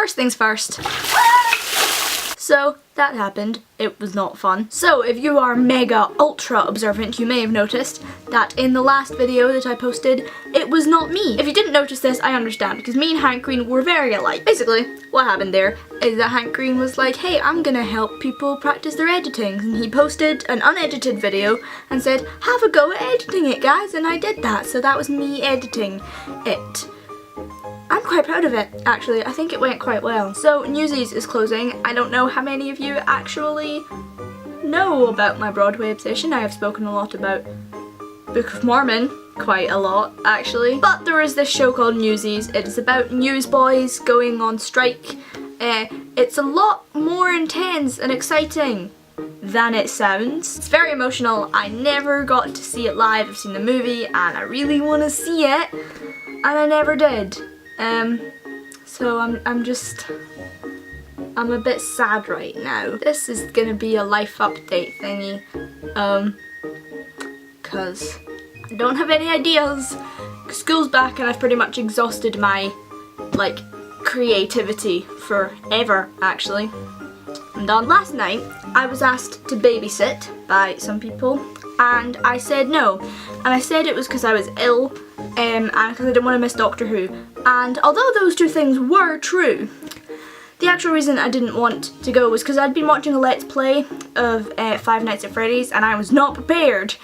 first things first. So that happened. It was not fun. So if you are mega ultra observant, you may have noticed that in the last video that I posted, it was not me. If you didn't notice this, I understand, because me and Hank Green were very alike. Basically, what happened there is that Hank Green was like, hey, I'm gonna help people practice their editing. And he posted an unedited video and said, have a go at editing it, guys. And I did that. So that was me editing it. I'm quite proud of it, actually. I think it went quite well. So, Newsies is closing. I don't know how many of you actually know about my Broadway obsession. I have spoken a lot about Book of Mormon, quite a lot, actually. But there is this show called Newsies. It is about newsboys going on strike. It's a lot more intense and exciting than it sounds. It's very emotional. I never got to see it live. I've seen the movie and I really want to see it, and I never did. So I'm a bit sad right now. This is gonna be a life update thingy, cause I don't have any ideas. School's back and I've pretty much exhausted my, like, creativity forever, actually. I'm done. Last night, I was asked to babysit by some people, and I said no. And I said it was because I was ill, and because I didn't want to miss Doctor Who. And although those two things were true, the actual reason I didn't want to go was because I'd been watching a Let's Play of Five Nights at Freddy's, and I was not prepared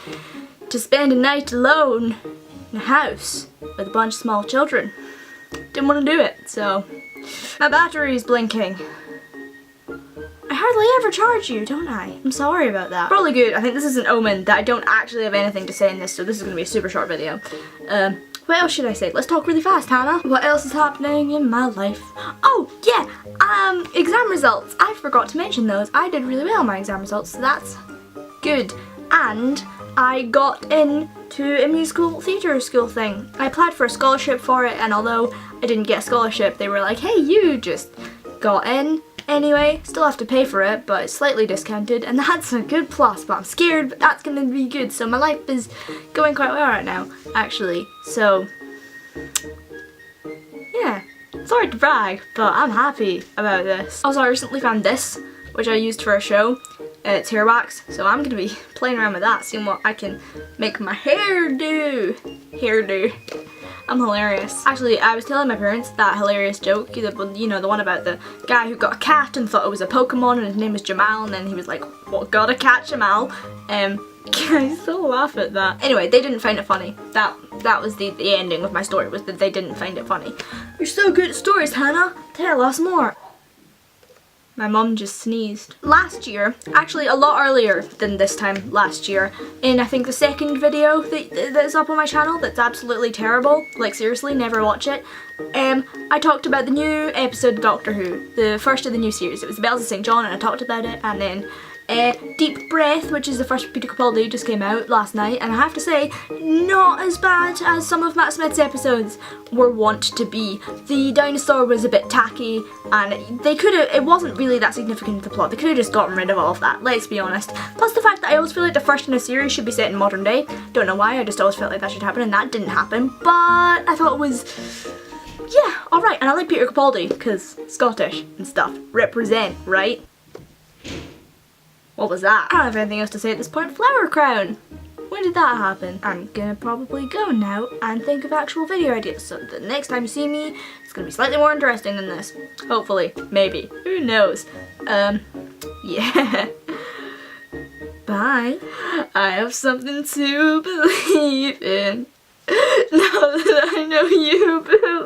to spend a night alone in a house with a bunch of small children. Didn't want to do it, so my battery's blinking. I hardly ever charge you, don't I? I'm sorry about that. Probably good. I think this is an omen that I don't actually have anything to say in this, so this is going to be a super short video. What else should I say? Let's talk really fast, Hannah. What else is happening in my life? Oh, yeah, exam results. I forgot to mention those. I did really well in my exam results, so that's good. And I got into a musical theatre school thing. I applied for a scholarship for it, and although I didn't get a scholarship, they were like, hey, you just got in. Anyway, still have to pay for it, but it's slightly discounted, and that's a good plus, but I'm scared, but that's gonna be good. So my life is going quite well right now, actually. So, yeah, sorry to brag, but I'm happy about this. Also, I recently found this, which I used for a show. It's hair wax, so I'm gonna be playing around with that, seeing what I can make my hair do. I'm hilarious. Actually, I was telling my parents that hilarious joke, you know, the one about the guy who got a cat and thought it was a Pokemon and his name was Jamal, and then he was like, what, got a cat, Jamal? I still laugh at that. Anyway, they didn't find it funny. That was the ending of my story, was that they didn't find it funny. You're so good at stories, Hannah. Tell us more. My mum just sneezed. Last year, actually a lot earlier than this time last year, in I think the second video that's up on my channel that's absolutely terrible, like seriously, never watch it, I talked about the new episode of Doctor Who, the first of the new series. It was the Bells of St. John, and I talked about it, and then Deep Breath, which is the first Peter Capaldi, just came out last night, and I have to say, not as bad as some of Matt Smith's episodes were wont to be. The dinosaur was a bit tacky, and it wasn't really that significant to the plot. They could have just gotten rid of all of that, let's be honest. Plus the fact that I always feel like the first in a series should be set in modern day. Don't know why, I just always felt like that should happen, and that didn't happen, but I thought it was, yeah, alright. And I like Peter Capaldi, because Scottish and stuff. Represent, right? What was that? I don't have anything else to say at this point. Flower crown! When did that happen? I'm gonna probably go now and think of actual video ideas, so the next time you see me, it's gonna be slightly more interesting than this. Hopefully. Maybe. Who knows? Yeah. Bye. I have something to believe in. Now that I know you believe.